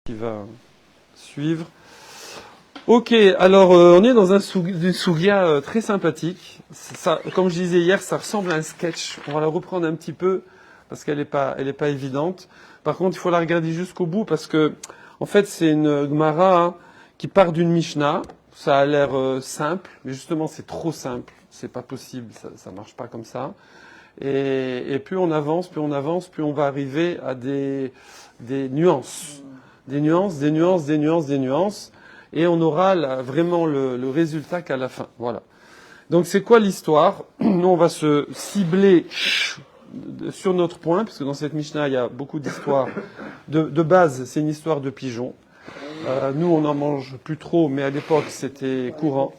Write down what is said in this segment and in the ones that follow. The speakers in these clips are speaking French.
qui va suivre. Ok, alors on est dans une sougya très sympathique. Ça, comme je disais hier, ça ressemble à un sketch. On va la reprendre un petit peu parce qu'elle est pas évidente. Par contre, il faut la regarder jusqu'au bout parce que, en fait, c'est une Gemara qui part d'une Mishnah. Ça a l'air simple, mais justement, c'est trop simple. C'est pas possible, ça marche pas comme ça. Et plus on avance, plus on va arriver à des nuances. Des nuances. Et on aura vraiment le résultat qu'à la fin. Voilà. Donc c'est quoi l'histoire? Nous, on va se cibler sur notre point, puisque dans cette Mishnah, il y a beaucoup d'histoires. De base, c'est une histoire de pigeons. Nous, on n'en mange plus trop, mais à l'époque, c'était courant.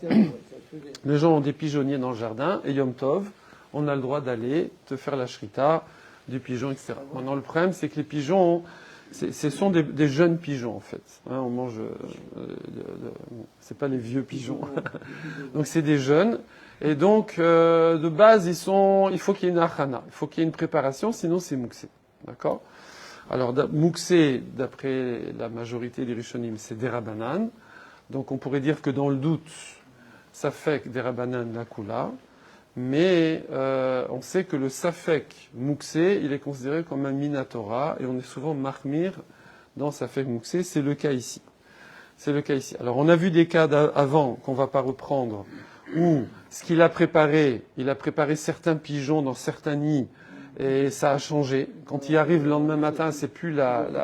Les gens ont des pigeonniers dans le jardin, et Yom Tov, on a le droit d'aller te faire la shrita du pigeon, etc. Maintenant, le problème, c'est que les pigeons, ce sont des jeunes pigeons, en fait. Hein, on mange... c'est pas les vieux pigeons. Donc, c'est des jeunes. Et donc, de base, il faut qu'il y ait une achana. Il faut qu'il y ait une préparation, sinon c'est mouxé. D'accord? Alors, mouxé, d'après la majorité des rishonim, c'est des rabanan. Donc, on pourrait dire que dans le doute, ça fait que des rabanan la kula. Mais on sait que le safek mouxé, il est considéré comme un minatora, et on est souvent mahmir dans safek mouxé. C'est le cas ici. Alors on a vu des cas avant qu'on va pas reprendre, où ce qu'il a préparé, il a préparé certains pigeons dans certains nids, et ça a changé. Quand il arrive le lendemain matin, c'est plus la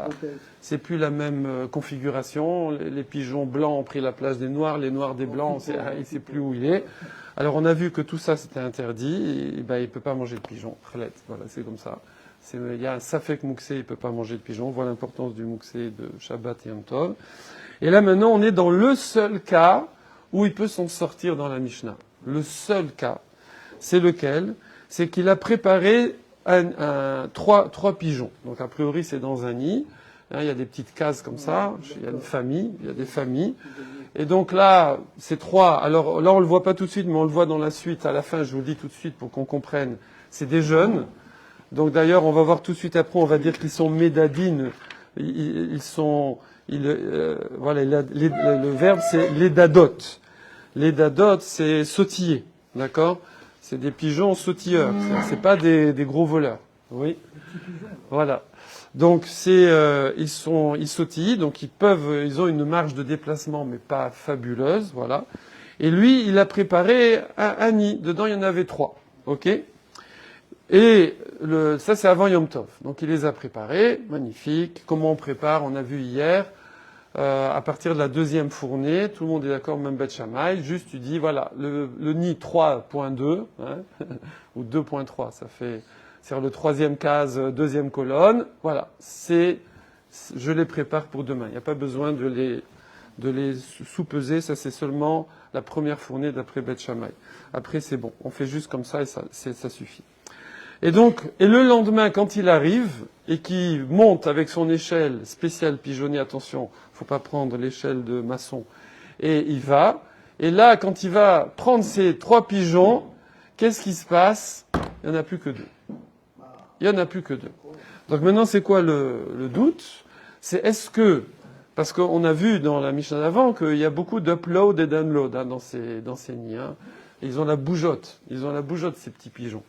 même configuration. Les pigeons blancs ont pris la place des noirs, les noirs des blancs, il ne sait plus où il est. Alors on a vu que tout ça c'était interdit, et il peut pas manger de pigeon. Voilà, c'est comme ça. Il y a un safek mouxé, il peut pas manger de pigeon. Voilà l'importance du mouxé de Shabbat et Yom Tov. Et là maintenant on est dans le seul cas où il peut s'en sortir dans la Mishnah. Le seul cas, c'est lequel? C'est qu'il a préparé trois pigeons. Donc a priori c'est dans un nid. Hein, il y a des petites cases comme ça. Il y a des familles. Et donc là, c'est trois. Alors là, on le voit pas tout de suite, mais on le voit dans la suite. À la fin, je vous le dis tout de suite pour qu'on comprenne. C'est des jeunes. Donc d'ailleurs, on va voir tout de suite après, on va dire qu'ils sont médadines. Le verbe, c'est lédadot. Lédadot, c'est sautiller. D'accord? C'est des pigeons sautilleurs. C'est pas des gros voleurs. Oui. Voilà. Donc ils sautillent, donc ils ont une marge de déplacement, mais pas fabuleuse, voilà. Et lui, il a préparé un nid. Dedans, il y en avait 3. Ok? Et ça, c'est avant Yom Tov. Donc il les a préparés, magnifique. Comment on prépare? On a vu hier. À partir de la deuxième fournée, tout le monde est d'accord, même Bet Shammai. Juste, tu dis, voilà, le nid 3.2, hein, ou 2.3, ça fait... C'est le troisième case, deuxième colonne. Voilà, je les prépare pour demain. Il n'y a pas besoin de les sous-peser. Ça, c'est seulement la première fournée d'après Beth Shammai. Après, c'est bon. On fait juste comme ça et ça suffit. Et le lendemain, quand il arrive et qu'il monte avec son échelle spéciale pigeonnier, attention, faut pas prendre l'échelle de maçon. Et il va. Et là, quand il va prendre ses 3 pigeons, qu'est-ce qui se passe? Il n'y en a plus que 2. Il n'y en a plus que 2. Donc maintenant, c'est quoi le doute? C'est est-ce que, parce qu'on a vu dans la Mishnah d'avant qu'il y a beaucoup d'upload et download hein, dans ces nids. Hein. Ils ont la bougeotte, ces petits pigeons.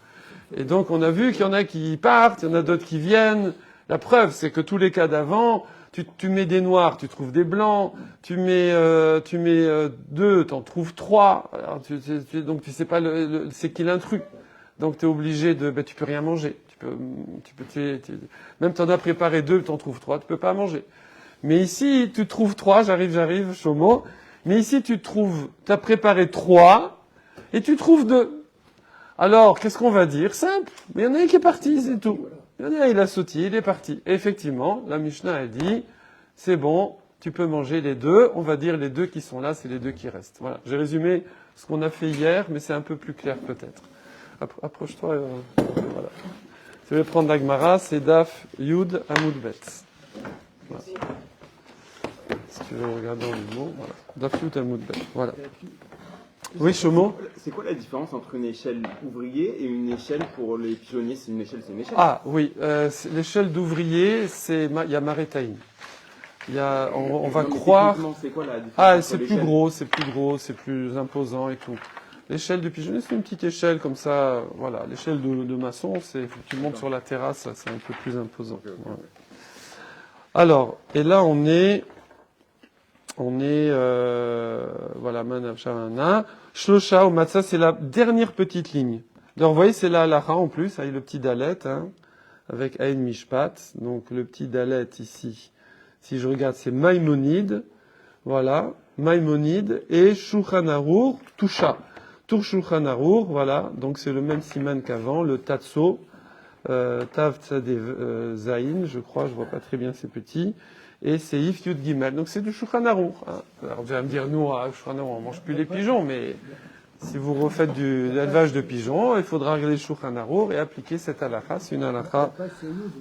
Et donc on a vu qu'il y en a qui partent, il y en a d'autres qui viennent. La preuve, c'est que tous les cas d'avant, tu mets des noirs, tu trouves des blancs, tu mets 2, t'en trouves 3. Alors, donc tu sais pas c'est qui l'intrus. Donc tu es obligé tu peux rien manger. Même t'en as préparé 2, t'en trouves 3, tu peux pas manger. Mais ici, tu trouves 3, j'arrive, Chomo. Mais ici, t'as préparé 3, et tu trouves 2. Alors, qu'est-ce qu'on va dire? Simple. Mais il y en a un qui est parti, c'est tout. Il y en a un, il a sautillé, il est parti. Et effectivement, la Mishnah a dit, c'est bon, tu peux manger les 2. On va dire les 2 qui sont là, c'est les 2 qui restent. Voilà. J'ai résumé ce qu'on a fait hier, mais c'est un peu plus clair peut-être. Approche-toi, voilà. Si vous voulez prendre l'Agmara, c'est Daf Yud Amud Bet. Voilà. Si tu veux regarder en mots, voilà. Daf Yud Amud Bet. Voilà. Oui, Chomo. C'est quoi la différence entre une échelle ouvrier et une échelle pour les pigeonniers? C'est une échelle. Ah oui, l'échelle d'ouvrier, il y a Maretaïm. on va Non, mais croire. techniquement, c'est quoi la différence Ah, entre c'est plus l'échelle gros, c'est plus gros, c'est plus imposant et tout. L'échelle de pigeonnier, c'est une petite échelle comme ça. Voilà, l'échelle de maçon, c'est tu montes sur la terrasse, c'est un peu plus imposant. Ok, ok. Ouais. Alors, et là voilà, Manav Shavana. Shlosha ou Matzah, c'est la dernière petite ligne. Donc, vous voyez, c'est la halakha en plus, avec le petit dalet, hein, avec Aïn Mishpat. Donc, le petit dalet ici, si je regarde, c'est Maïmonide. Voilà, Maïmonide et Shulchan Arour, Toucha. Tour Shulchan Arour, voilà, donc c'est le même siman qu'avant, le Tatso, Tav Tzadeh Zayin, je crois, je vois pas très bien ces petits, et c'est If Yud Gimel, donc c'est du Shulchan Arour. Hein. Alors vous allez me dire, nous, à Shulchan Arour, on mange plus les pigeons, mais si vous refaites de l'élevage de pigeons, il faudra regarder le Shulchan Arour et appliquer cette halakha, c'est une halakha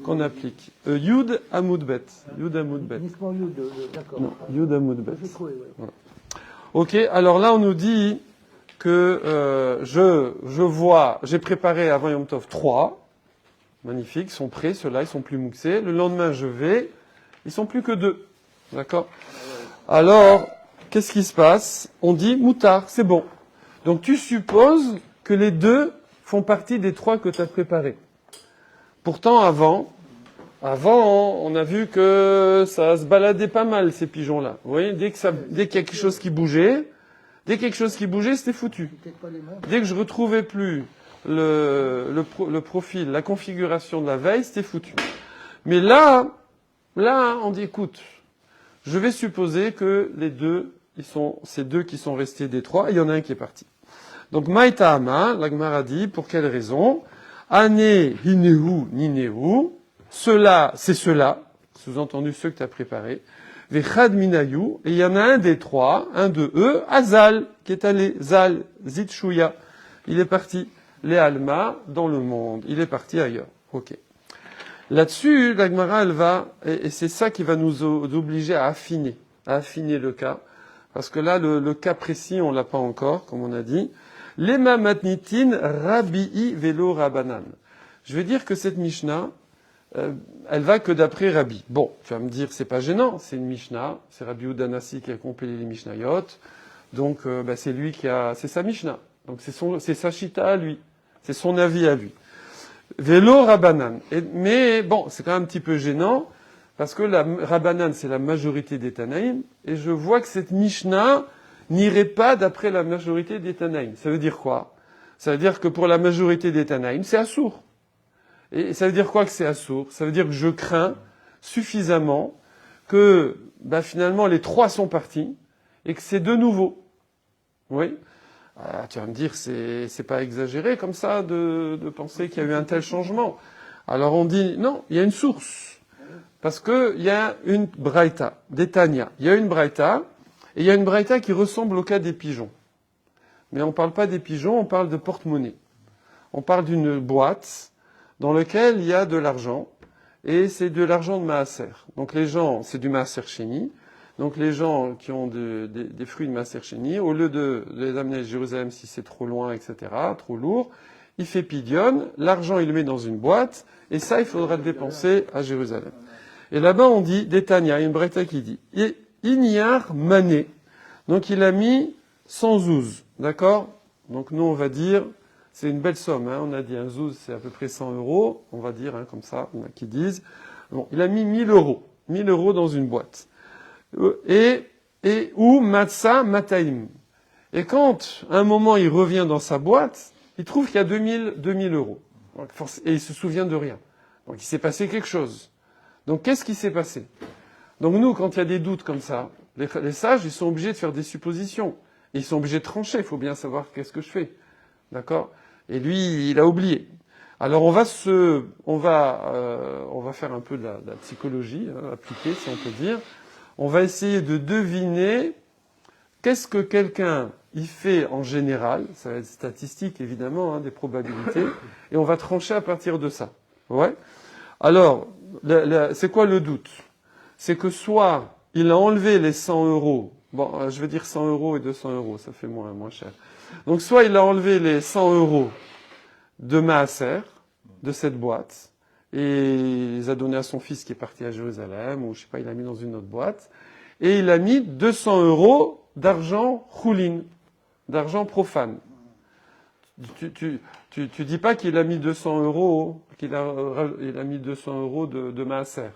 qu'on applique. Yud Amoudbet. Yud Amoudbet. Uniquement Yud, d'accord. Non, Yud Amoudbet. J'ai trouvé, ouais. Ok, alors là on nous dit que je vois, j'ai préparé avant Yom Tov 3, magnifiques, ils sont prêts, ceux-là, ils sont plus mouxés. Le lendemain je vais, ils sont plus que 2, d'accord. Alors, qu'est-ce qui se passe? On dit moutard, c'est bon. Donc tu supposes que les 2 font partie des 3 que tu as préparés. Pourtant avant, on a vu que ça se baladait pas mal, ces pigeons-là. Vous voyez, dès qu'il y a quelque chose qui bougeait, c'était foutu. Peut-être pas les mêmes. Dès que je retrouvais plus le profil, la configuration de la veille, c'était foutu. Mais là, on dit, écoute, je vais supposer que ces 2 qui sont restés des 3, il y en a un qui est parti. Donc, Maïtahama, la Gemara dit, pour quelle raison? Ane hinehu ninehu. Ceux-là, c'est ceux-là, sous-entendu ceux que tu as préparés. Vechad minayu, et il y en a un des 3, un de eux, Azal, qui est allé, Zal, Zitshuya. Il est parti, les Alma, dans le monde. Il est parti ailleurs. Ok. Là-dessus, la Gemara, elle va, et c'est ça qui va nous obliger à affiner le cas. Parce que là, le cas précis, on l'a pas encore, comme on a dit. Lema matnitin rabi'i velo rabanan. Je vais dire que cette Mishnah, elle va que d'après Rabbi. Bon, tu vas me dire, c'est pas gênant, c'est une Mishnah, c'est Rabbi Udanasi qui a compilé les Mishnayot, donc c'est sa Mishnah, donc c'est sa Shita à lui, c'est son avis à lui. Vélo Rabbanan. Mais bon, c'est quand même un petit peu gênant, parce que la Rabbanan, c'est la majorité des Tanaïm, et je vois que cette Mishnah n'irait pas d'après la majorité des Tanaïm. Ça veut dire quoi? Ça veut dire que pour la majorité des Tanaïm, c'est assourd. Et ça veut dire quoi que c'est assourd? Ça veut dire que je crains suffisamment que finalement les 3 sont partis et que c'est de nouveau. Oui. Tu vas me dire, c'est pas exagéré comme ça de penser qu'il y a eu un tel changement. Alors on dit, non, il y a une source. Parce que il y a une braïta, des Tanya. Il y a une braïta, et il y a une braïta qui ressemble au cas des pigeons. Mais on parle pas des pigeons, on parle de porte-monnaie. On parle d'une boîte dans laquelle il y a de l'argent, et c'est de l'argent de Maaser. Donc les gens, c'est du Maaser Sheni. Donc les gens qui ont des fruits de Maaser Sheni, au lieu de les amener à Jérusalem si c'est trop loin, etc., trop lourd, il fait pidion, l'argent il le met dans une boîte, et ça il faudra le dépenser à Jérusalem. Et là-bas on dit, Détania, il y a une breta qui dit, Inyar mané. Donc il a mis 100 zouz, d'accord? Donc nous on va dire, c'est une belle somme, hein. On a dit un zouz c'est à peu près 100 €, on va dire, hein, comme ça, il y en a qui disent. Bon, il a mis 1000 €, 1000 € dans une boîte. Et ou matza mataim. Et quand, à un moment, il revient dans sa boîte, il trouve qu'il y a 2000 €. Donc, et il se souvient de rien. Donc, il s'est passé quelque chose. Donc, qu'est-ce qui s'est passé? Donc, nous, quand il y a des doutes comme ça, les sages, ils sont obligés de faire des suppositions. Et ils sont obligés de trancher. Il faut bien savoir qu'est-ce que je fais. D'accord? Et lui, il a oublié. Alors, on va faire un peu de la psychologie, hein, appliquée, si on peut dire. On va essayer de deviner qu'est-ce que quelqu'un y fait en général, ça va être statistique évidemment, hein, des probabilités, et on va trancher à partir de ça. Ouais. Alors, c'est quoi le doute? C'est que soit il a enlevé les 100 €, bon, je vais dire 100 € et 200 €, ça fait moins cher. Donc, soit il a enlevé les 100 € de Maaser, de cette boîte, et il les a donnés à son fils qui est parti à Jérusalem, ou je sais pas, il a mis dans une autre boîte, et il a mis 200 € d'argent choulin, d'argent profane. Tu dis pas qu'il a mis 200 €, il a mis 200 € de maaser.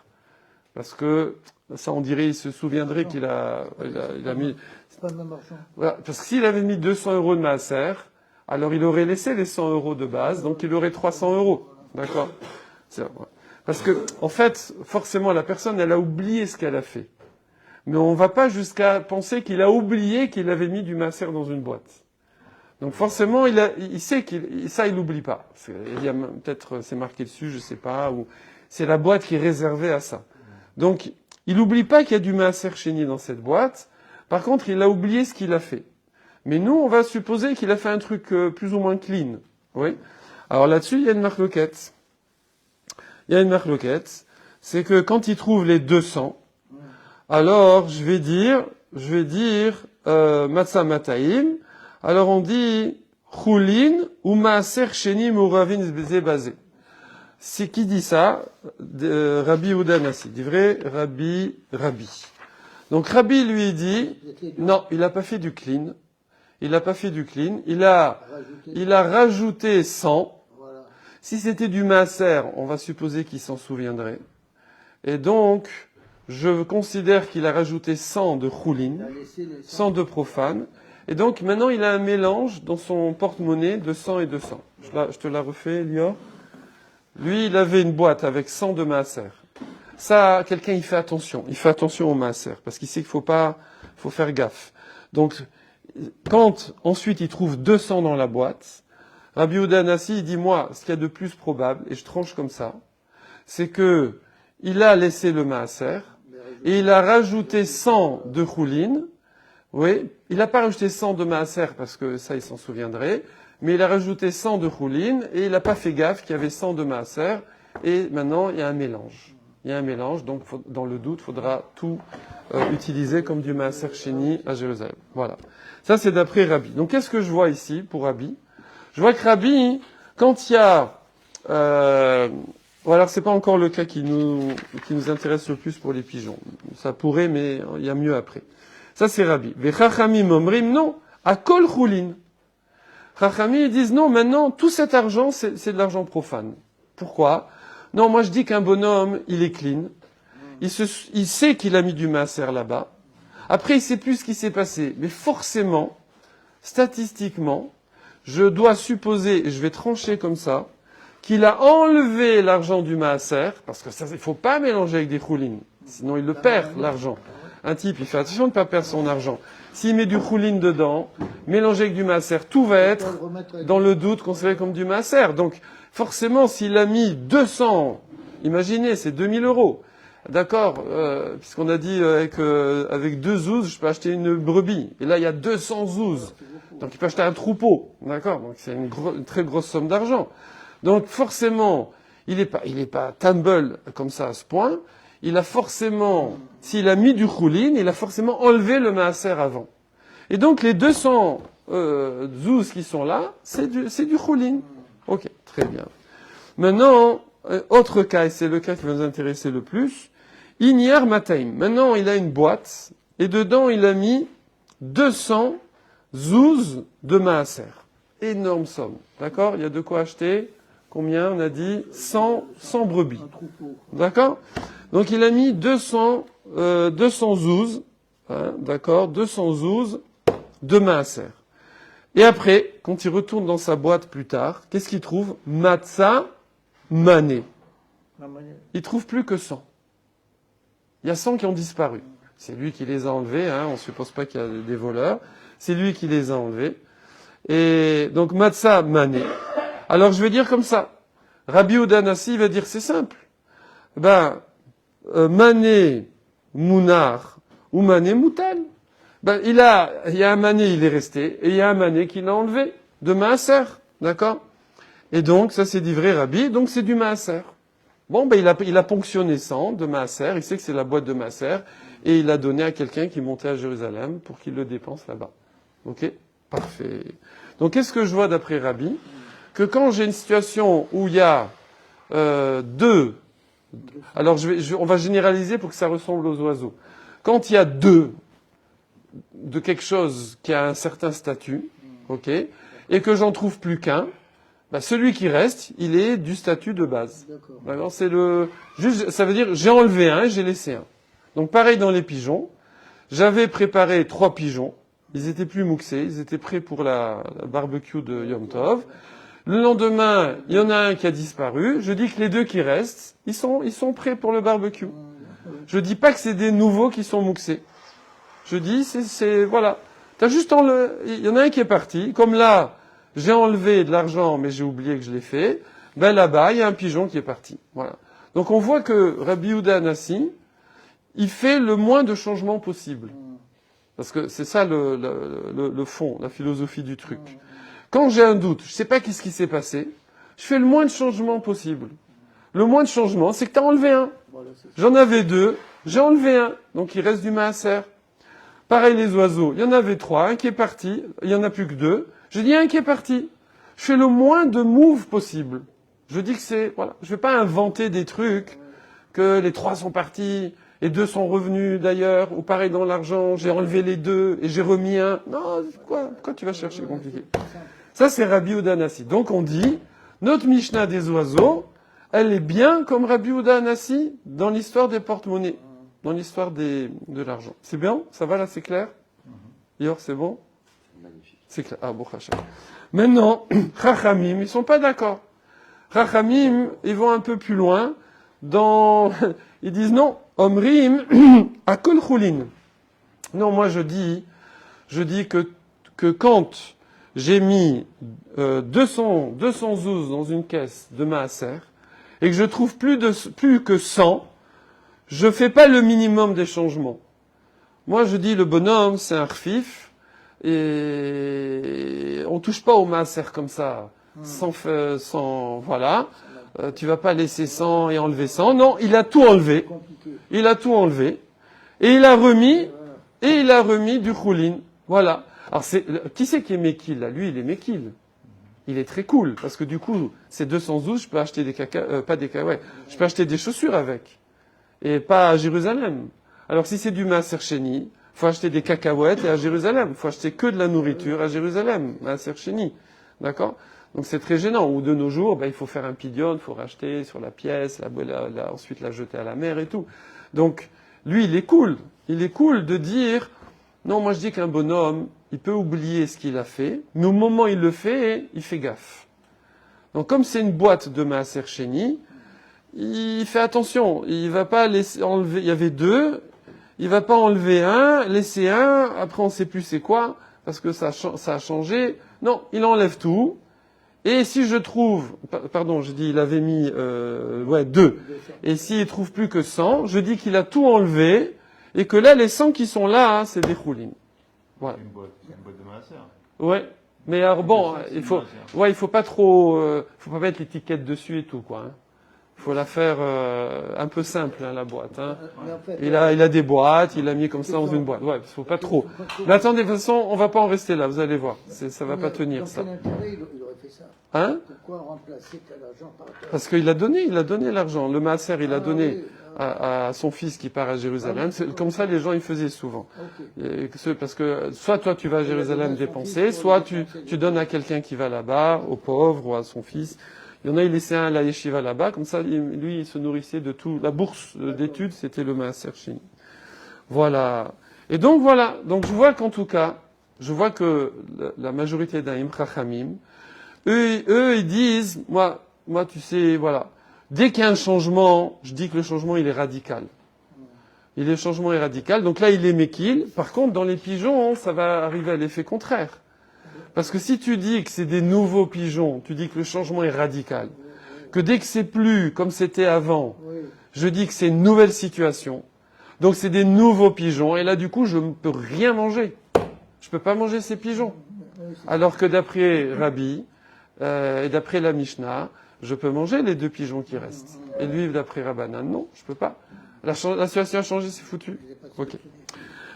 Parce que, ça on dirait, il se souviendrait qu'il il a mis... C'est pas le même argent. Voilà, parce que s'il avait mis 200 € de maaser, alors il aurait laissé les 100 € de base, donc il aurait 300 €. D'accord? Parce que, en fait, forcément, la personne, elle a oublié ce qu'elle a fait. Mais on va pas jusqu'à penser qu'il a oublié qu'il avait mis du maaser dans une boîte. Donc forcément, il sait ça, il l'oublie pas. Il y a peut-être, c'est marqué dessus, je sais pas, ou c'est la boîte qui est réservée à ça. Donc, il n'oublie pas qu'il y a du maaser chéni dans cette boîte. Par contre, il a oublié ce qu'il a fait. Mais nous, on va supposer qu'il a fait un truc plus ou moins clean. Oui. Alors là-dessus, il y a une marloquette. C'est que quand il trouve les 200, alors je vais dire, Matzah Mataim. Alors on dit, Choulin ou Maaser Sheni Mouravin Zebazé. C'est qui dit ça? Rabbi Yehuda Nassi. Dit vrai, Rabbi. Donc Rabbi lui dit, non, il n'a pas fait du clean. Il a rajouté 100. Voilà. Si c'était du maaser, on va supposer qu'il s'en souviendrait. Et donc, je considère qu'il a rajouté 100 de choulin, Il a laissé les 100 de profane. Et donc, maintenant, il a un mélange dans son porte-monnaie de 100 et de 100. Je te la refais, Lior. Lui, il avait une boîte avec 100 de maaser. Ça, quelqu'un, il fait attention. Il fait attention au maaser. Parce qu'il sait qu'il faut faire gaffe. Donc, quand ensuite il trouve 200 dans la boîte, Rabbi Yehuda Nassi, il dit, moi, ce qu'il y a de plus probable, et je tranche comme ça, c'est que il a laissé le maaser, et il a rajouté 100 de choulin. Oui, il n'a pas rajouté 100 de maaser, parce que ça, il s'en souviendrait, mais il a rajouté 100 de choulin, et il n'a pas fait gaffe qu'il y avait 100 de maaser, et maintenant, il y a un mélange. Donc dans le doute, il faudra tout utiliser comme du maaser chéni à Jérusalem. Voilà. Ça, c'est d'après Rabbi. Donc, qu'est-ce que je vois ici pour Rabbi? Je vois que Rabbi, quand il y a... alors, c'est pas encore le cas qui nous intéresse le plus pour les pigeons. Ça pourrait, mais il y a mieux après. Ça, c'est Rabbi. Vechachamim omrim, non, à kol choulin. Chachamim, ils disent, non, maintenant, tout cet argent, c'est de l'argent profane. Pourquoi? Non, moi, je dis qu'un bonhomme, il est clean. Il sait qu'il a mis du maaser là-bas. Après, il sait plus ce qui s'est passé. Mais forcément, statistiquement, je dois supposer, et je vais trancher comme ça, qu'il a enlevé l'argent du maaser, parce que ça, il faut pas mélanger avec des choulines. Sinon, il le perd, l'argent. Un type, il fait attention de ne pas perdre son argent. S'il met du choulin dedans, mélangé avec du maaser, tout va être, dans le doute, considéré comme du maaser. Donc, forcément, s'il a mis 200, imaginez, c'est 2000 €. D'accord, puisqu'on a dit avec 2 zouzes, je peux acheter une brebis. Et là, il y a 200 zouzes. Donc, il peut acheter un troupeau. D'accord, donc c'est une très grosse somme d'argent. Donc, forcément, il est pas tumble comme ça à ce point. Il a forcément, s'il a mis du choulin, il a forcément enlevé le maaser avant. Et donc, les 200 zouzes qui sont là, c'est du choulin. Ok, très bien. Maintenant, autre cas, et c'est le cas qui va nous intéresser le plus, Inyar Mataim. Maintenant, il a une boîte, et dedans, il a mis 200 zouzes de maaser. Énorme somme. D'accord? Il y a de quoi acheter. Combien? On a dit 100 brebis. D'accord? Donc, il a mis 200 zouzes. Hein, d'accord? 200 zouzes de maaser. Et après, quand il retourne dans sa boîte plus tard, qu'est-ce qu'il trouve? Matzah mané. Il trouve plus que 100. Il y a 100 qui ont disparu. C'est lui qui les a enlevés, hein, on ne suppose pas qu'il y a des voleurs. C'est lui qui les a enlevés. Et donc, Matzah mané. Alors, je vais dire comme ça. Rabbi Yehuda Nassi va dire, c'est simple. Mané mounar ou mané moutal. Il y a un mané, il est resté, et il y a un mané qu'il a enlevé, de maaser. D'accord? Et donc, ça c'est du vrai Rabbi, donc c'est du maaser. Bon, il a ponctionné 100 de maaser, il sait que c'est la boîte de maaser, et il a donné à quelqu'un qui montait à Jérusalem pour qu'il le dépense là-bas. Ok? Parfait. Donc, qu'est-ce que je vois d'après Rabbi? Que quand j'ai une situation où il y a deux. Alors on va généraliser pour que ça ressemble aux oiseaux. Quand il y a deux de quelque chose qui a un certain statut, ok, et que j'en trouve plus qu'un, bah celui qui reste, il est du statut de base. D'accord, c'est ça veut dire j'ai enlevé un, j'ai laissé un. Donc pareil dans les pigeons, j'avais préparé 3 pigeons, ils étaient plus mouxés, ils étaient prêts pour la barbecue de Yom Tov. Le lendemain, il y en a un qui a disparu. Je dis que les 2 qui restent, ils sont prêts pour le barbecue. Je dis pas que c'est des nouveaux qui sont mouxés. Je dis, voilà. T'as juste il y en a un qui est parti. Comme là, j'ai enlevé de l'argent, mais j'ai oublié que je l'ai fait. Ben là-bas, il y a un pigeon qui est parti. Voilà. Donc on voit que Rabbi Yehuda Hanassi, il fait le moins de changements possible. Parce que c'est ça le fond, la philosophie du truc. Quand j'ai un doute, je sais pas qu'est-ce qui s'est passé, je fais le moins de changements possible. Le moins de changements, c'est que t'as enlevé un. J'en avais 2, j'ai enlevé un. Donc il reste du maaser. Pareil les oiseaux, il y en avait 3, un qui est parti, il y en a plus que 2. Je dis un qui est parti. Je fais le moins de moves possible. Je dis que je vais pas inventer des trucs, que les 3 sont partis, et 2 sont revenus d'ailleurs, ou pareil dans l'argent, j'ai enlevé les 2 et j'ai remis un. Non, pourquoi tu vas chercher compliqué? Ça, c'est Rabbi Yehuda Hanassi. Donc on dit, notre Mishnah des oiseaux, elle est bien comme Rabbi Yehuda Hanassi dans l'histoire des porte-monnaies, dans l'histoire de l'argent. C'est bien? Ça va là, c'est clair? Yor, c'est bon? Magnifique. C'est clair. Ah, bon, Hacham. Maintenant, Chachamim, ils sont pas d'accord. Chachamim, ils vont un peu plus loin ils disent non, Omrim, Akol Chulin. Non, moi je dis que quand j'ai mis 200 zouz dans une caisse de maaser et que je trouve plus que 100, je fais pas le minimum des changements. Moi je dis le bonhomme c'est un rfif et on touche pas au maaser comme ça sans voilà. Tu vas pas laisser 100 et enlever 100. Non, il a tout enlevé. Il a tout enlevé. Et il a remis du choulin. Voilà. Alors qui c'est qui est Mekil, là? Lui, il est Mekil. Il est très cool. Parce que du coup, ces 212, je peux acheter je peux acheter des chaussures avec. Et pas à Jérusalem. Alors si c'est du Maaser Sheni, faut acheter des cacahuètes et à Jérusalem. Faut acheter que de la nourriture à Jérusalem. Maaser Sheni. D'accord? Donc c'est très gênant. Ou de nos jours, il faut faire un pidion, il faut racheter sur la pièce, ensuite la jeter à la mer et tout. Donc lui, il est cool. Il est cool de dire, non, moi je dis qu'un bonhomme, il peut oublier ce qu'il a fait, mais au moment où il le fait, il fait gaffe. Donc comme c'est une boîte de Maaser Sheni, il fait attention. Il va pas laisser enlever, il y avait 2, il va pas enlever un, laisser un, après on sait plus c'est quoi, parce que ça a changé. Non, il enlève tout. Et si je trouve, pardon, je dis il avait mis 2. Et s'il trouve plus que 100, je dis qu'il a tout enlevé et que là les 100 qui sont là, c'est des choulines. Voilà. C'est une boîte de maaser. Ouais. Mais alors bon, il faut pas trop, faut pas mettre l'étiquette dessus et tout quoi. Hein. Il faut la faire un peu simple la boîte. Hein. Il a des boîtes, il a mis comme ça dans une boîte. Ouais, il faut pas trop. Mais attendez, de toute façon, on va pas en rester là. Vous allez voir, ça va pas tenir ça. Il aurait fait ça. Hein? Pourquoi remplacer tel argent par tel? Parce qu'il a donné l'argent. Le maaser, il a donné à son fils qui part à Jérusalem. C'est comme ça, les gens, ils faisaient souvent. Parce que soit toi, tu vas à Jérusalem dépenser, soit tu donnes à quelqu'un qui va là-bas, aux pauvres ou à son fils. Il y en a, il laissait un à la yeshiva là-bas. Comme ça, lui, il se nourrissait de tout. La bourse d'études, c'était le maaser sheni. Voilà. Et donc, voilà. Donc, je vois qu'en tout cas, que la majorité d'Aïm Chachamim, eux, ils disent, moi, tu sais, voilà. Dès qu'il y a un changement, je dis que le changement, il est radical. Le changement est radical. Donc là, il est Mekil. Par contre, dans les pigeons, ça va arriver à l'effet contraire. Parce que si tu dis que c'est des nouveaux pigeons, tu dis que le changement est radical. Que dès que c'est plus comme c'était avant, je dis que c'est une nouvelle situation. Donc c'est des nouveaux pigeons. Et là, du coup, je ne peux rien manger. Je peux pas manger ces pigeons. Alors que d'après Rabbi, et d'après la Mishnah, je peux manger les 2 pigeons qui restent. Et lui, d'après Rabbanan, non, je peux pas. La situation a changé, c'est foutu. Ok.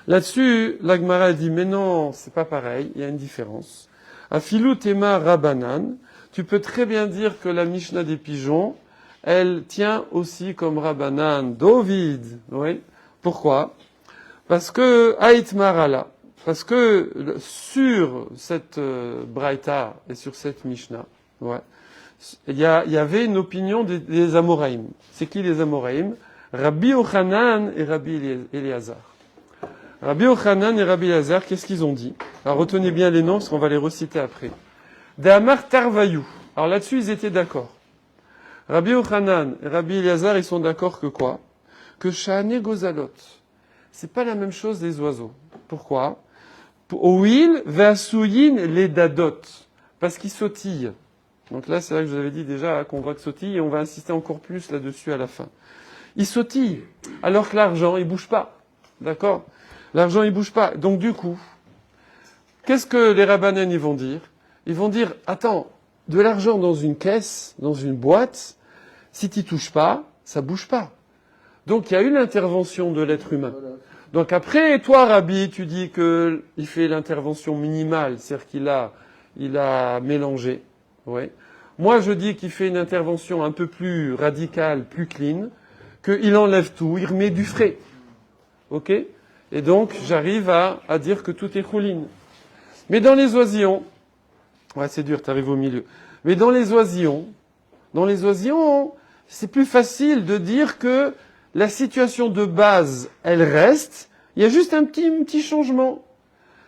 Là-dessus, la Gemara dit, mais non, c'est pas pareil, il y a une différence. Afilu tema Rabbanan, tu peux très bien dire que la Mishnah des pigeons, elle tient aussi comme Rabbanan Dovid. Oui. Pourquoi? Parce que Haït Marala, parce que sur cette Braïta et sur cette Mishnah, ouais, il y avait une opinion des Amoraïm. C'est qui les Amoraïm? Rabbi Yochanan et Rabbi Eliezer. Rabbi Yochanan et Rabbi Eliezer, qu'est-ce qu'ils ont dit? Alors retenez bien les noms, parce qu'on va les reciter après. D'Amar Tarvayou. Alors là-dessus, ils étaient d'accord. Rabbi Yochanan et Rabbi Eliezer, ils sont d'accord que quoi? Que Shahane Gozalot. C'est pas la même chose les oiseaux. Pourquoi? Ouil ve'asuyin les dadot. Parce qu'ils sautillent. Donc là, c'est là que je vous avais dit déjà qu'on voit que sautille, et on va insister encore plus là-dessus à la fin. Ils sautillent, alors que l'argent, il bouge pas. D'accord? L'argent, il bouge pas. Donc du coup, qu'est-ce que les rabbanan, ils vont dire? Ils vont dire, attends, de l'argent dans une caisse, dans une boîte, si tu touches pas, ça bouge pas. Donc il y a eu l'intervention de l'être humain. Donc après, toi, Rabbi, tu dis que il fait l'intervention minimale, c'est-à-dire qu'il a mélangé. Ouais. Moi, je dis qu'il fait une intervention un peu plus radicale, plus clean, qu'il enlève tout, il remet du frais. Ok? Et donc, j'arrive à dire que tout est chouline. Mais dans les oisillons, ouais, c'est dur, t'arrives au milieu. Mais dans les oisillons, c'est plus facile de dire que la situation de base, elle reste. Il y a juste un petit changement.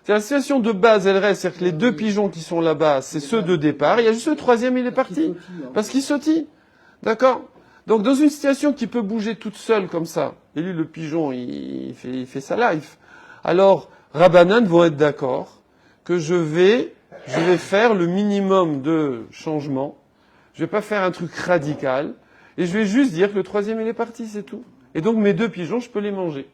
C'est la situation de base, elle reste. C'est-à-dire que les deux pigeons qui sont là-bas, c'est ceux de départ. Il y a juste le troisième, il est parti. Parce qu'il sautille. D'accord? Donc, dans une situation qui peut bouger toute seule comme ça, et lui, le pigeon, il fait sa life. Alors, Rabbanan vont être d'accord que je vais faire le minimum de changement. Je vais pas faire un truc radical. Et je vais juste dire que le troisième, il est parti, c'est tout. Et donc, mes deux pigeons, je peux les manger.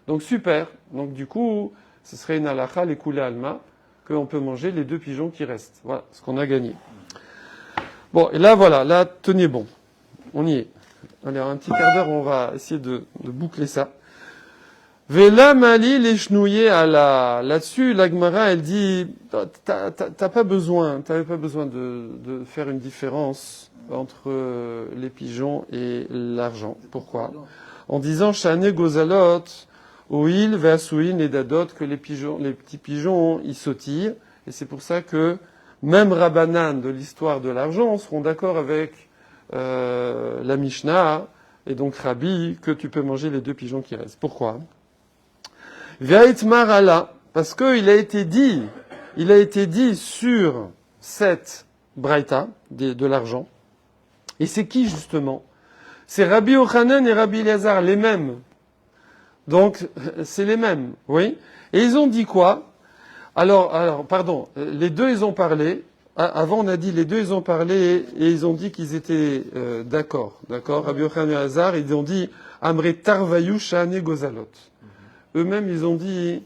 Donc, super. Donc, du coup, ce serait une halakha, les coulées alma, qu'on peut manger les deux pigeons qui restent. Voilà, ce qu'on a gagné. Bon, et là, voilà, là, tenez bon. On y est. Allez, en un petit quart d'heure, on va essayer de boucler ça. Vela mali les chenouillés à là-dessus, la Gemara, elle dit, t'avais pas besoin de faire une différence entre les pigeons et l'argent. Pourquoi? En disant, Shane Gozalot, Oil, Veasuin et Dadot, que les petits pigeons, ils sautillent. Et c'est pour ça que même Rabbanan de l'histoire de l'argent seront d'accord avec la Mishnah et donc Rabbi que tu peux manger les deux pigeons qui restent. Pourquoi? Ve'aitmar Allah, parce que il a été dit sur cette braïta de l'argent. Et c'est qui justement? C'est Rabbi Yochanan et Rabbi Eliezer, les mêmes. Donc, c'est les mêmes, oui. Et ils ont dit quoi? Alors, pardon, les deux, ils ont parlé. Avant, on a dit, les deux, ils ont parlé et ils ont dit qu'ils étaient d'accord. Rabbi Yochanan et Eliezer, ils ont dit, Amre Tarvayu Shane Gozalot. Eux-mêmes, ils ont dit,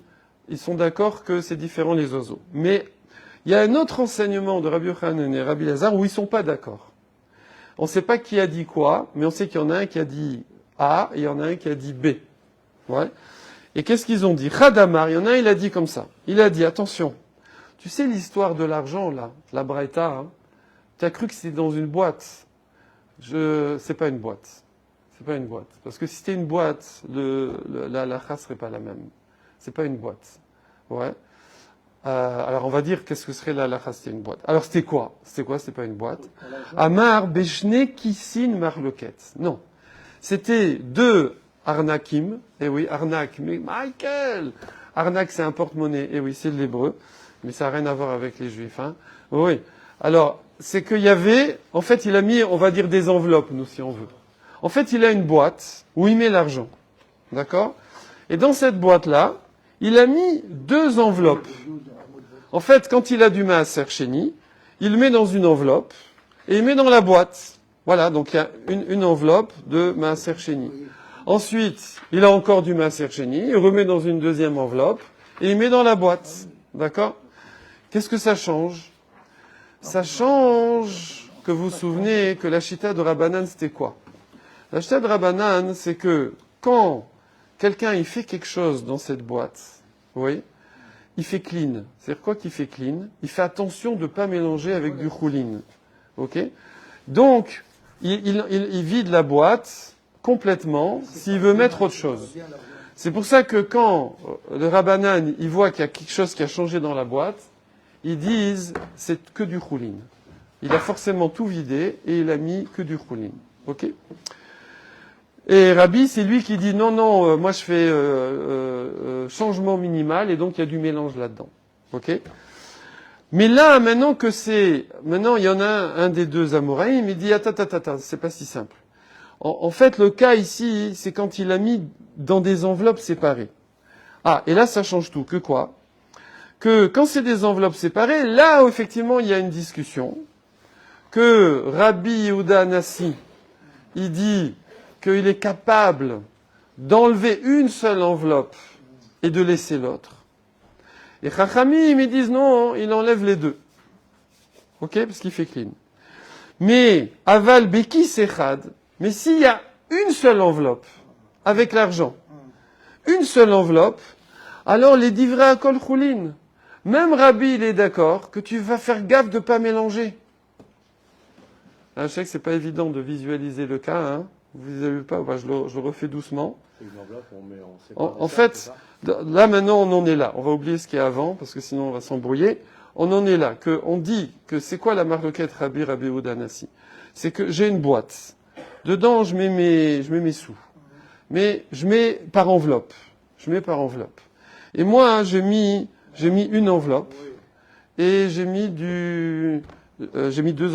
ils sont d'accord que c'est différent les oiseaux. Mais, il y a un autre enseignement de Rabbi Yochanan et Rabbi Eliezer où ils sont pas d'accord. On ne sait pas qui a dit quoi, mais on sait qu'il y en a un qui a dit A et il y en a un qui a dit B. Ouais. Et qu'est-ce qu'ils ont dit? Khadamar, il y en a un, il a dit comme ça. Il a dit, attention, tu sais l'histoire de l'argent, là, la braïta, hein, tu as cru que c'était dans une boîte. C'est pas une boîte. C'est pas une boîte. Parce que si c'était une boîte, la halakha serait pas la même. C'est pas une boîte. Ouais. Alors on va dire qu'est-ce que serait la halakha si c'était une boîte. Alors c'était quoi? C'était pas une boîte. Amar Beshne Kissin Marloket. Non. C'était deux Arnakim. Eh oui, arnaque. Mais Michael! Arnaque, c'est un porte-monnaie. Eh oui, c'est de l'hébreu. Mais ça n'a rien à voir avec les juifs, hein. Oui. Alors, c'est qu'il y avait, en fait, il a mis, on va dire, des enveloppes, nous, si on veut. En fait, il a une boîte où il met l'argent. D'accord? Et dans cette boîte-là, il a mis deux enveloppes. En fait, quand il a du maaser sheni, il le met dans une enveloppe et il met dans la boîte. Voilà, donc il y a une enveloppe de maaser sheni. Ensuite, il a encore du maaser sheni, il remet dans une deuxième enveloppe et il met dans la boîte. D'accord? Qu'est-ce que ça change? Ça change que vous vous souvenez que la chita de Rabbanan, c'était quoi? La chita de Rabbanan, c'est que quand quelqu'un il fait quelque chose dans cette boîte, oui, il fait clean. C'est-à-dire quoi qu'il fait clean? Il fait attention de ne pas mélanger avec du choulin. Ok? Donc, il vide la boîte complètement s'il veut mettre autre chose. C'est pour ça que quand le Rabbanan, il voit qu'il y a quelque chose qui a changé dans la boîte, ils disent c'est que du choulin. Il a forcément tout vidé et il a mis que du choulin. Ok ? Et Rabbi, c'est lui qui dit non, moi je fais changement minimal et donc il y a du mélange là-dedans. Ok ? Mais là, maintenant il y en a un des deux Amoraïm, il dit attends, c'est pas si simple. En fait, le cas ici, c'est quand il a mis dans des enveloppes séparées. Ah, et là, ça change tout. Que quoi ? Que quand c'est des enveloppes séparées, là, effectivement, il y a une discussion. Que Rabbi Yehuda Anassi, il dit qu'il est capable d'enlever une seule enveloppe et de laisser l'autre. Et Chachamim, ils disent non, il enlève les deux. Ok ? Parce qu'il fait clean. Mais, Aval Beki Sechad, mais s'il y a une seule enveloppe, avec l'argent, une seule enveloppe, alors les divrei akol choulin. Même Rabbi, il est d'accord que tu vas faire gaffe de ne pas mélanger. Là, je sais que c'est pas évident de visualiser le cas, hein. Vous visualisez pas, je le refais doucement. Une enveloppe, on met en En fait, là maintenant on en est là. On va oublier ce qu'il y a avant, parce que sinon on va s'embrouiller. On en est là, que on dit que c'est quoi la marloquette Rabbi Yehuda Anassi ? C'est que j'ai une boîte. Dedans, je mets mes sous. Mais je mets par enveloppe. Et moi, j'ai mis une enveloppe. Et j'ai mis deux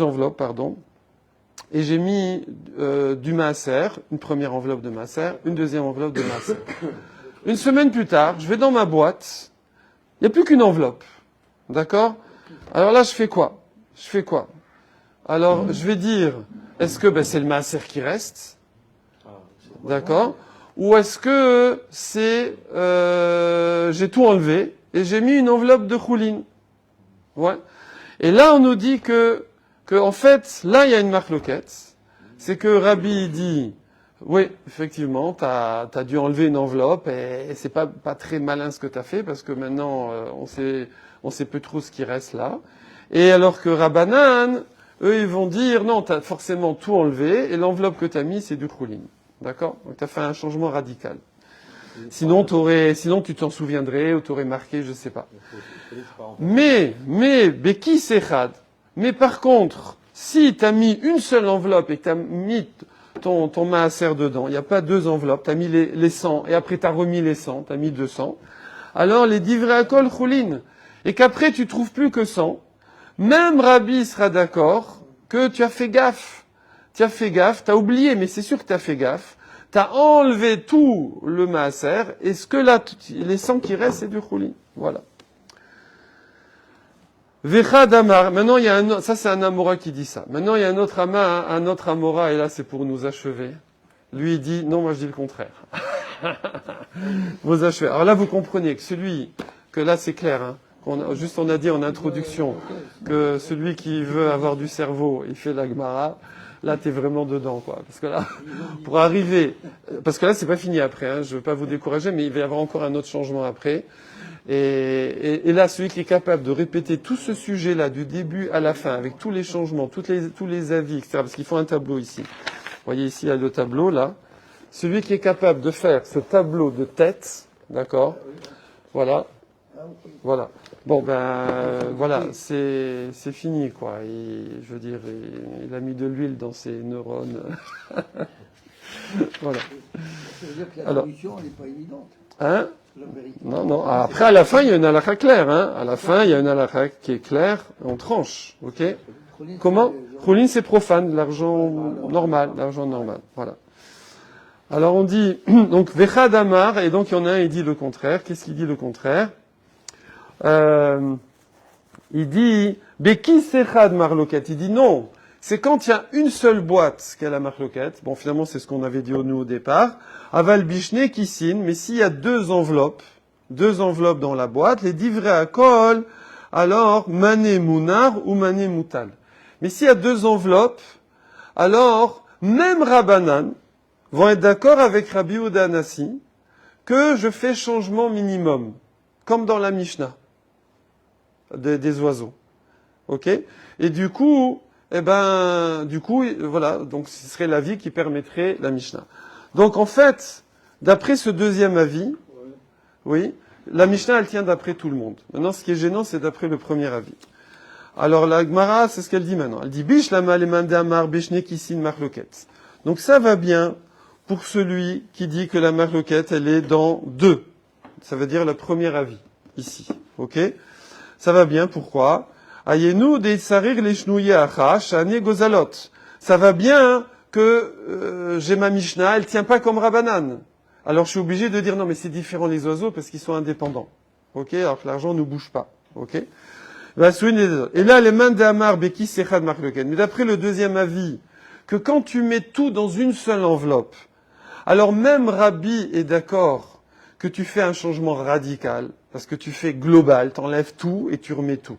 enveloppes, pardon. Et j'ai mis du maaser, une première enveloppe de maaser, une deuxième enveloppe de maaser. Une semaine plus tard, je vais dans ma boîte. Il n'y a plus qu'une enveloppe. D'accord ? Alors là, je fais quoi ? Alors, je vais dire, est-ce que c'est le maaser qui reste ? D'accord ? Ou est-ce que c'est j'ai tout enlevé et j'ai mis une enveloppe de choulin ? Ouais. Et là, on nous dit que en fait, là, il y a une marloquette. C'est que Rabbi dit, oui, effectivement, t'as dû enlever une enveloppe et c'est pas très malin ce que t'as fait parce que maintenant, on sait peu trop ce qui reste là. Et alors que Rabbanan, eux, ils vont dire, non, t'as forcément tout enlevé et l'enveloppe que t'as mis, c'est du choulin. D'accord ? Donc t'as fait un changement radical. Sinon tu t'en souviendrais ou t'aurais marqué, je sais pas. Mais, Beki Sechad. Mais par contre, si t'as mis une seule enveloppe et que t'as mis ton maaser dedans, il n'y a pas deux enveloppes, t'as mis les 100 et après t'as remis les 100, t'as mis 200, alors les divrei akol choulin. Et qu'après tu trouves plus que 100, même Rabbi sera d'accord que tu as fait gaffe. T'as oublié, mais c'est sûr que t'as fait gaffe. T'as enlevé tout le maaser, et ce que là, les 100 qui restent, c'est du choulin. Voilà. Vechad Amar. Maintenant, il y a ça c'est un Amora qui dit ça. Maintenant, il y a un autre Amora, et là, c'est pour nous achever. Lui, il dit, non, moi, je dis le contraire. Vous achevez. Alors là, vous comprenez que là, c'est clair, hein. On a dit en introduction que celui qui veut avoir du cerveau, il fait la Gemara. Là, t'es vraiment dedans, quoi. Parce que là, pour arriver, parce que là, c'est pas fini après, hein. Je veux pas vous décourager, mais il va y avoir encore un autre changement après. Et là, celui qui est capable de répéter tout ce sujet-là, du début à la fin, avec tous les changements, tous les avis, etc., parce qu'ils font un tableau ici. Vous voyez ici, il y a le tableau, là. Celui qui est capable de faire ce tableau de tête, d'accord? Voilà. Bon, voilà, c'est fini, quoi. Je veux dire, il a mis de l'huile dans ses neurones. Voilà. Ça veut dire que la Alors, solution, elle n'est pas évidente. hein? La vérité. Non. Après, à la fin, il y a une halakha claire, hein. À la fin, il y a une halakha qui est claire, on tranche, ok? Comment? Choulin, c'est profane, l'argent normal. Voilà. Alors, on dit, donc, Vechad Amar, et donc, il y en a un, il dit le contraire. Qu'est-ce qu'il dit le contraire? Il dit, Beki Sechad Marloket. Il dit non. C'est quand il y a une seule boîte qu'elle a marloquette. Bon, finalement, c'est ce qu'on avait dit nous au départ. Aval Bishne Kissin. Mais s'il y a deux enveloppes dans la boîte, les divrei akol, alors, Mané Mounar ou Mané Moutal. Mais s'il y a deux enveloppes, alors, même Rabbanan vont être d'accord avec Rabbi Yehuda Anassi que je fais changement minimum. Comme dans la Mishnah. Des oiseaux. Ok? Et du coup, du coup, voilà, donc ce serait l'avis qui permettrait la Mishnah. Donc en fait, d'après ce deuxième avis, oui, la Mishnah, elle tient d'après tout le monde. Maintenant, ce qui est gênant, c'est d'après le premier avis. Alors la Gemara, c'est ce qu'elle dit maintenant. Elle dit Bish lama lemande amar bishne kisin marloket. Donc ça va bien pour celui qui dit que la marloket, elle est dans 2. Ça veut dire le premier avis, ici. Ok? Ça va bien, pourquoi? Ayenu de sarir les chenouillés acha, shane gozalot. Ça va bien que j'ai ma Mishnah, elle tient pas comme Rabbanan. Alors je suis obligé de dire non, mais c'est différent les oiseaux parce qu'ils sont indépendants. Ok? Alors que l'argent ne bouge pas. Ok? Et là, les mains d'Amar, Beki, Sechad, Marloken. Mais d'après le deuxième avis, que quand tu mets tout dans une seule enveloppe, alors même Rabbi est d'accord que tu fais un changement radical, parce que tu fais global, t'enlèves tout et tu remets tout.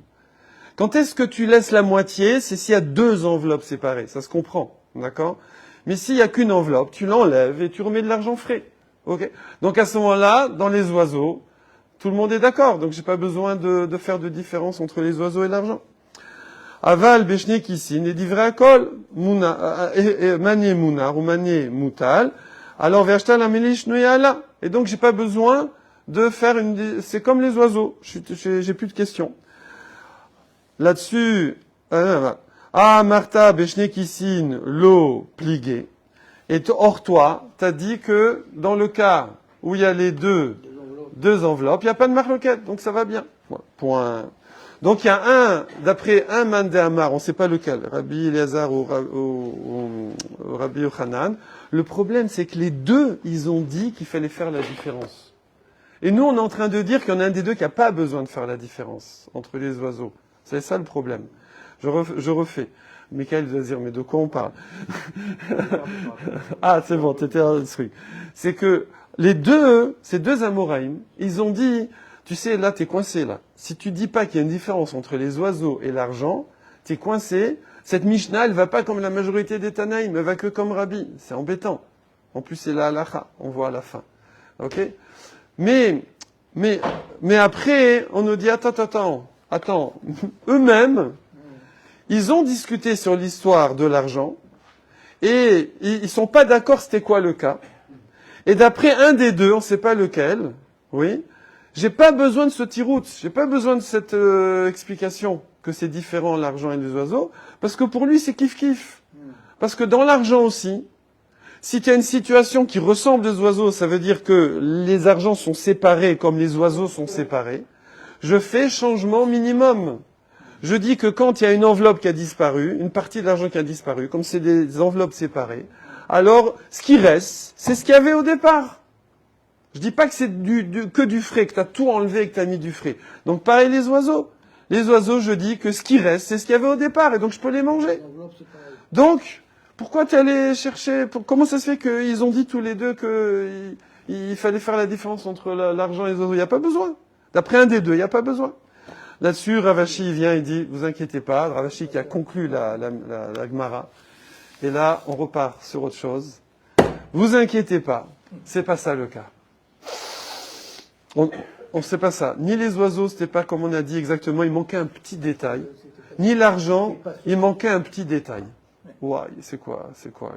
Quand est-ce que tu laisses la moitié? C'est s'il y a 2 enveloppes séparées. Ça se comprend. D'accord? Mais s'il y a qu'une enveloppe, tu l'enlèves et tu remets de l'argent frais. Ok? Donc à ce moment-là, dans les oiseaux, tout le monde est d'accord, donc j'ai pas besoin de faire de différence entre les oiseaux et l'argent. Aval beshne kisin et divrei akol mané munar ou mané mutal. Alors ve'ashtal amelish noyala. Et donc j'ai pas besoin de faire c'est comme les oiseaux. J'ai plus de questions. Là-dessus, Martha beshne kisin lo pligué. Et or toi, t'as dit que dans le cas où il y a les 2 enveloppes, il n'y a pas de marloquette, donc ça va bien. Voilà, point. Donc il y a d'après un Mandé Amar, on ne sait pas lequel, Rabbi Eliezer ou Rabbi Yochanan, le problème c'est que les 2, ils ont dit qu'il fallait faire la différence. Et nous, on est en train de dire qu'il y en a un des 2 qui n'a pas besoin de faire la différence entre les oiseaux. C'est ça le problème. Je refais. Michael doit dire, mais de quoi on parle? Ah, c'est bon, t'étais instruit. C'est que ces 2 Amoraïm, ils ont dit, tu sais, là, t'es coincé, là. Si tu dis pas qu'il y a une différence entre les oiseaux et l'argent, t'es coincé. Cette Mishnah, elle va pas comme la majorité des Tanaïm, elle va que comme Rabbi. C'est embêtant. En plus, c'est la halacha. On voit à la fin. Ok? Mais après, on nous dit, attends. Eux-mêmes, ils ont discuté sur l'histoire de l'argent, et ils sont pas d'accord c'était quoi le cas. Et d'après un des 2, on sait pas lequel, oui, j'ai pas besoin de ce tirout, j'ai pas besoin de cette explication que c'est différent l'argent et les oiseaux, parce que pour lui c'est kiff-kiff. Parce que dans l'argent aussi, si tu as une situation qui ressemble aux oiseaux, ça veut dire que les argents sont séparés comme les oiseaux sont séparés, je fais changement minimum. Je dis que quand il y a une enveloppe qui a disparu, une partie de l'argent qui a disparu, comme c'est des enveloppes séparées, alors ce qui reste, c'est ce qu'il y avait au départ. Je dis pas que c'est que du frais, que tu as tout enlevé et que tu as mis du frais. Donc pareil les oiseaux. Les oiseaux, je dis que ce qui reste, c'est ce qu'il y avait au départ, et donc je peux les manger. Donc, pourquoi tu es allé chercher... Comment ça se fait qu'ils ont dit tous les 2 qu'il fallait faire la différence entre l'argent et les oiseaux? Il n'y a pas besoin. D'après un des 2, il n'y a pas besoin. Là-dessus, Ravashi vient et dit, vous inquiétez pas, Ravashi qui a conclu la Gemara. Et là, on repart sur autre chose. Vous inquiétez pas, c'est pas ça le cas. On sait pas ça. Ni les oiseaux, c'était pas comme on a dit exactement, il manquait un petit détail. Ni l'argent, il manquait un petit détail. Ouah, c'est quoi?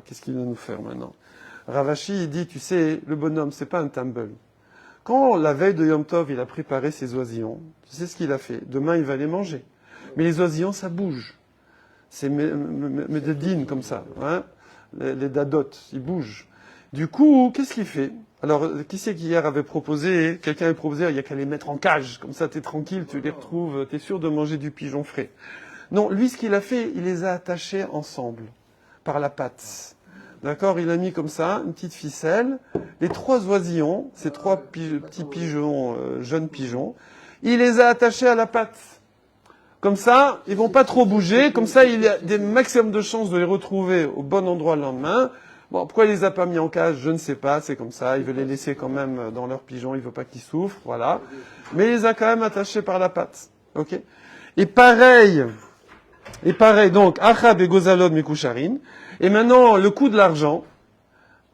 Qu'est-ce qu'il va nous faire maintenant? Ravashi, il dit, tu sais, le bonhomme, c'est pas un tumble. Quand la veille de Yom Tov, il a préparé ses oisillons, tu sais ce qu'il a fait? Demain, il va les manger. Mais les oisillons, ça bouge. C'est médedine comme ça. Hein, les dadot, ils bougent. Du coup, qu'est-ce qu'il fait? Alors, qui c'est qui hier avait proposé? Quelqu'un avait proposé, il y a qu'à les mettre en cage. Comme ça, t'es tranquille, tu les retrouves, t'es sûr de manger du pigeon frais. Non, lui, ce qu'il a fait, il les a attachés ensemble, par la patte. D'accord? Il a mis comme ça, une petite ficelle. Les 3 oisillons, ces 3 petits pigeons, jeunes pigeons, il les a attachés à la patte. Comme ça, ils vont pas trop bouger. Comme ça, il y a des maximums de chances de les retrouver au bon endroit le lendemain. Bon, pourquoi il les a pas mis en cage? Je ne sais pas. C'est comme ça. Il veut les laisser quand même dans leurs pigeons. Il veut pas qu'ils souffrent. Voilà. Mais il les a quand même attachés par la patte. Ok? Et pareil. Donc, Achab et Gozalod Mekusharin. Et maintenant, le coût de l'argent.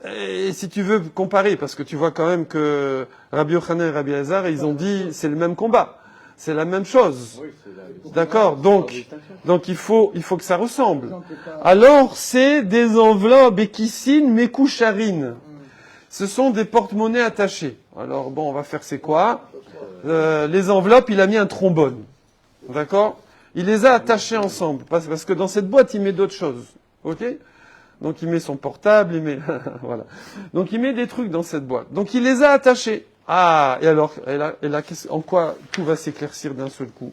Et si tu veux comparer, parce que tu vois quand même que Rabbi Yochanan et Rabbi Elazar, ils ont dit, c'est le même combat. C'est la même chose. Oui, c'est la... D'accord? Donc il faut que ça ressemble. Par exemple, t'es pas- Alors, c'est des enveloppes équissines mécoucharines. Ce sont des porte-monnaies attachés. Alors, bon, on va faire c'est quoi? Les enveloppes, il a mis un trombone. D'accord? Il les a attachées ensemble. Parce que dans cette boîte, il met d'autres choses. Ok? Donc, il met son portable, il met, voilà. Donc, il met des trucs dans cette boîte. Donc, il les a attachés. Ah, et alors, en quoi tout va s'éclaircir d'un seul coup?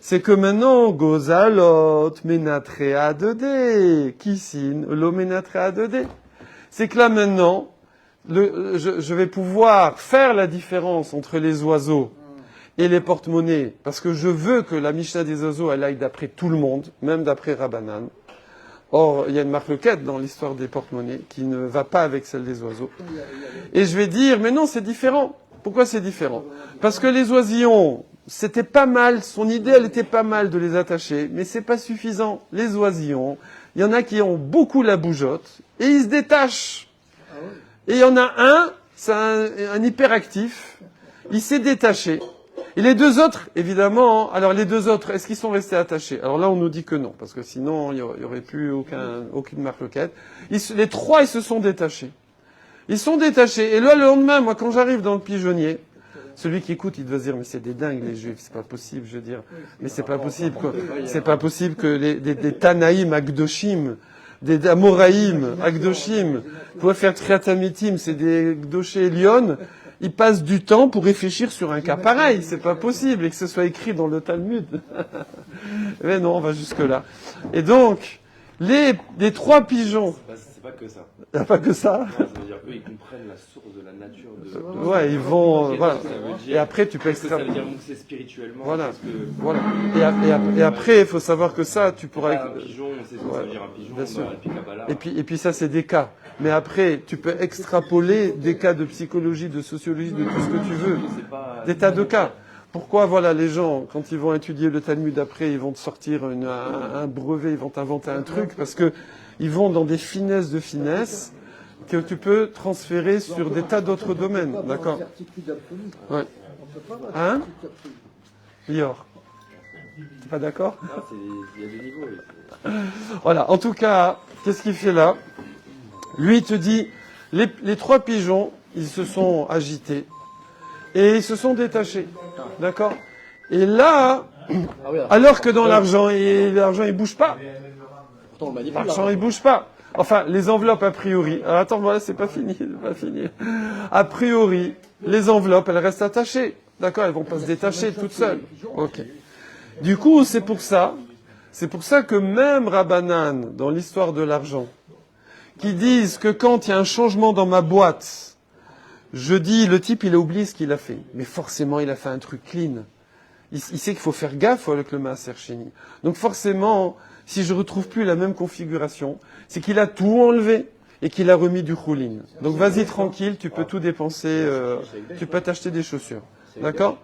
C'est que maintenant, Gozalot, Ménatréa 2D, Kissin, Lo Ménatréa 2D. C'est que là maintenant, je vais pouvoir faire la différence entre les oiseaux et les porte-monnaies, parce que je veux que la Mishnah des oiseaux, elle aille d'après tout le monde, même d'après Rabbanan. Or, il y a une marloquette dans l'histoire des porte-monnaies qui ne va pas avec celle des oiseaux. Et je vais dire, mais non, c'est différent. Pourquoi c'est différent? Parce que les oisillons, c'était pas mal, son idée, elle était pas mal de les attacher, mais c'est pas suffisant. Les oisillons, il y en a qui ont beaucoup la bougeotte, et ils se détachent. Et il y en a un, c'est un hyperactif, il s'est détaché. Et les deux autres, évidemment, alors les deux autres, est-ce qu'ils sont restés attachés? Alors là, on nous dit que non, parce que sinon, il y aurait plus aucune marloquette. Les trois, ils se sont détachés. Ils sont détachés. Et là, le lendemain, moi, quand j'arrive dans le pigeonnier, celui qui écoute, il doit se dire, mais c'est des dingues, les juifs, c'est pas possible, je veux dire. Mais c'est pas possible, quoi. C'est pas possible que des Tanaïm, Agdoshim, des Amoraïm, Agdoshim, pour faire Triatamitim, c'est des Gdoché Lyon, ils passent du temps pour réfléchir sur un cas pareil. C'est pas possible, et que ce soit écrit dans le Talmud. Mais non, on va jusque là. Et donc, les trois pigeons. C'est pas que ça. Il n'y a pas que ça. Non, ça veut dire eux, ils comprennent la source de la nature de... Ouais, ils vont, Ok, voilà. donc ça veut dire- Et après, tu peux Est-ce que ça veut extraire. dire que c'est spirituellement? Voilà. Parce que Voilà. Et après, il faut savoir que ça, tu pourras. un pigeon, on sait ce que ça veut dire un pigeon, bien sûr. dans la Kabbalah. Et puis ça, c'est des cas. Mais après, tu peux extrapoler des cas de psychologie, de sociologie, de tout ce que tu veux. C'est pas... Des tas de cas. Pourquoi, voilà, les gens, quand ils vont étudier le Talmud après, ils vont te sortir un brevet, ils vont t'inventer un truc, parce que ils vont dans des finesses de finesse que tu peux transférer sur des tas d'autres domaines. D'accord? Certitude absolue. Ouais. On peut pas avoir Hein? certitude absolue. Lior. T'es pas d'accord? Non, il y a des niveaux. Voilà. En tout cas, qu'est-ce qu'il fait là? Lui, il te dit, les trois pigeons, ils se sont agités et ils se sont détachés. D'accord? Et là, alors que dans l'argent, il bouge pas. Pourtant, on le manipule. L'argent, il bouge pas. Enfin, les enveloppes, a priori. Alors, attends, voilà, c'est pas fini, c'est pas fini. A priori, les enveloppes, elles restent attachées. D'accord? Elles vont pas se détacher toutes seules. Ok. Du coup, c'est pour ça que même Rabbanan, dans l'histoire de l'argent, qui disent que quand il y a un changement dans ma boîte, je dis, le type, il a oublié ce qu'il a fait. Mais forcément, il a fait un truc clean. Il sait qu'il faut faire gaffe avec le Maaser Sheni. Donc forcément, si je retrouve plus la même configuration, c'est qu'il a tout enlevé et qu'il a remis du choulin. Donc vas-y tranquille, tu peux tout dépenser, tu peux t'acheter des chaussures. D'accord?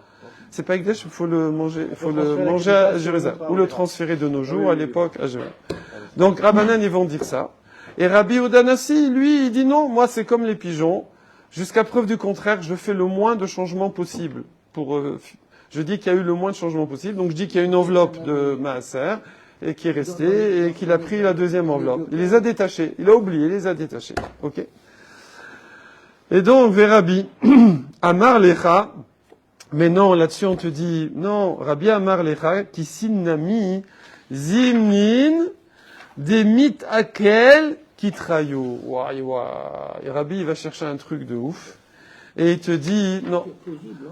C'est pas Ekdesh, il faut le manger à Jérusalem. Ou le transférer de nos jours, à l'époque, à Jérusalem. Donc Rabbanan, ils vont dire ça. Et Rabbi Udanassi, lui, il dit non, moi c'est comme les pigeons. Jusqu'à preuve du contraire, je fais le moins de changements possible. Je dis qu'il y a eu le moins de changements possible. Donc je dis qu'il y a une enveloppe de Maaser et qui est restée et qu'il a pris la deuxième enveloppe. Il les a détachés. Il a oublié, il les a détachés. Ok. Et donc, Rabbi Amar Lecha. Mais non, là-dessus on te dit non. Rabbi Amar Lecha qui sinnami zimnin demit akel kitrayo. Et Rabbi il va chercher un truc de ouf. Et il te dit, non,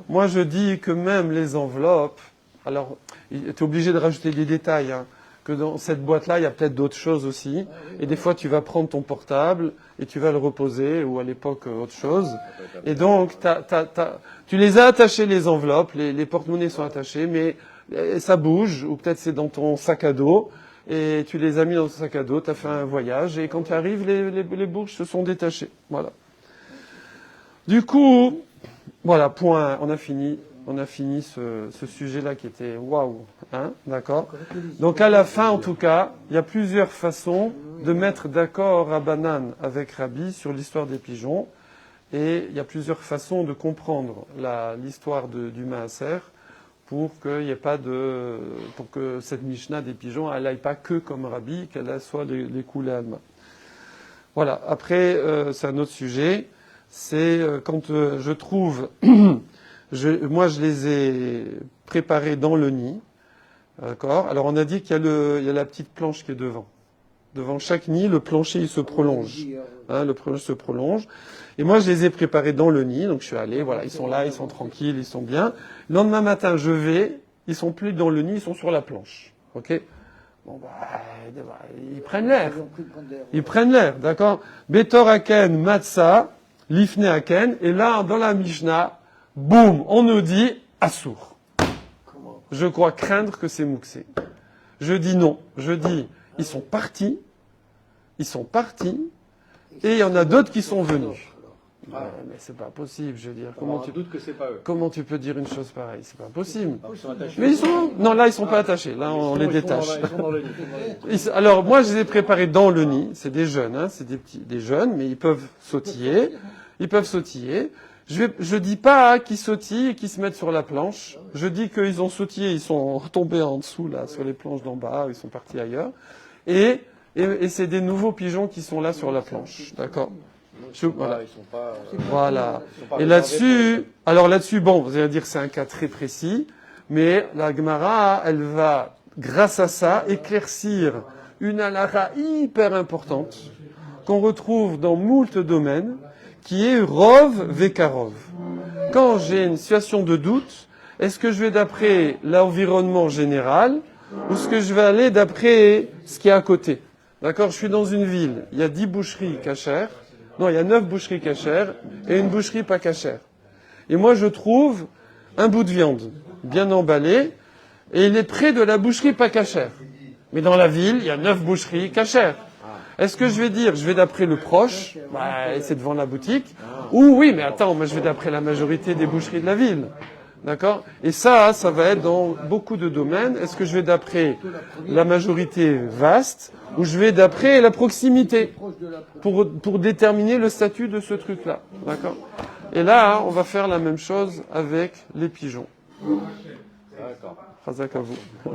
moi je dis que même les enveloppes, alors, tu es obligé de rajouter des détails, hein, que dans cette boîte-là, il y a peut-être d'autres choses aussi, et des fois tu vas prendre ton portable, et tu vas le reposer, ou à l'époque autre chose, et donc tu les as attachés les enveloppes, les porte-monnaies sont attachés, mais ça bouge, ou peut-être c'est dans ton sac à dos, et tu les as mis dans ton sac à dos, tu as fait un voyage, et quand tu arrives, les bourges se sont détachées, voilà. Du coup, voilà, point, on a fini ce sujet-là qui était waouh, hein, d'accord. Donc à la fin, en tout cas, il y a plusieurs façons de mettre d'accord Rabbanan avec Rabbi sur l'histoire des pigeons, et il y a plusieurs façons de comprendre l'histoire du Maaser pour que cette Mishnah des pigeons, elle aille pas que comme Rabbi, qu'elle soit les coulées Alma. Voilà. Après, c'est un autre sujet. C'est quand je trouve, moi je les ai préparés dans le nid. D'accord. Alors on a dit qu'il y a la petite planche qui est devant. Devant chaque nid, le plancher il se prolonge. Hein, le plancher se prolonge. Et moi je les ai préparés dans le nid. Donc je suis allé, voilà, ils sont là, ils sont tranquilles, ils sont bien. Le lendemain matin, je vais, ils sont plus dans le nid, ils sont sur la planche. Ok. Bon ils prennent l'air. Ils prennent l'air, d'accord. Betor Aken, Matzah, Lifne Aken. Et là, dans la Mishnah, boum, on nous dit Assour. Je crois craindre que c'est Mouxé. Je dis non. Je dis, ils sont partis, et il y en a d'autres qui sont venus. Ouais, mais c'est pas possible, je veux dire. Doute que c'est pas eux. Comment tu peux dire une chose pareille? C'est pas possible. Ils sont attachés. Mais non, là, ils sont pas attachés. Là, on les détache. Ils sont dans le nid. Alors, moi, je les ai préparés dans le nid. C'est des jeunes, hein. C'est des jeunes, mais ils peuvent sautiller. Je dis pas qu'ils sautillent et qu'ils se mettent sur la planche. Je dis qu'ils ont sautillé, ils sont tombés en dessous, là, sur les planches d'en bas, ils sont partis ailleurs. Et c'est des nouveaux pigeons qui sont là sur la planche. D'accord? Voilà. Ils sont pas. Voilà. Ils sont pas Et là-dessus, bon, vous allez dire que c'est un cas très précis, mais la Gemara, elle va, grâce à ça, éclaircir une halakha hyper importante qu'on retrouve dans moult domaines, qui est Rov Vekarov. Quand j'ai une situation de doute, est-ce que je vais d'après l'environnement général ou est-ce que je vais aller d'après ce qui est à côté? D'accord? Je suis dans une ville, il y a 10 boucheries cachères. Non, il y a 9 boucheries cachères et une boucherie pas cachère. Et moi, je trouve un bout de viande bien emballé et il est près de la boucherie pas cachère. Mais dans la ville, il y a 9 boucheries cachères. Est-ce que je vais d'après le proche, c'est devant la boutique, ou oui, mais attends, moi je vais d'après la majorité des boucheries de la ville. D'accord? Et ça va être dans beaucoup de domaines. Est-ce que je vais d'après la majorité vaste, ou je vais d'après la proximité, pour déterminer le statut de ce truc-là. D'accord? Et là, on va faire la même chose avec les pigeons. D'accord. Chazak à vous.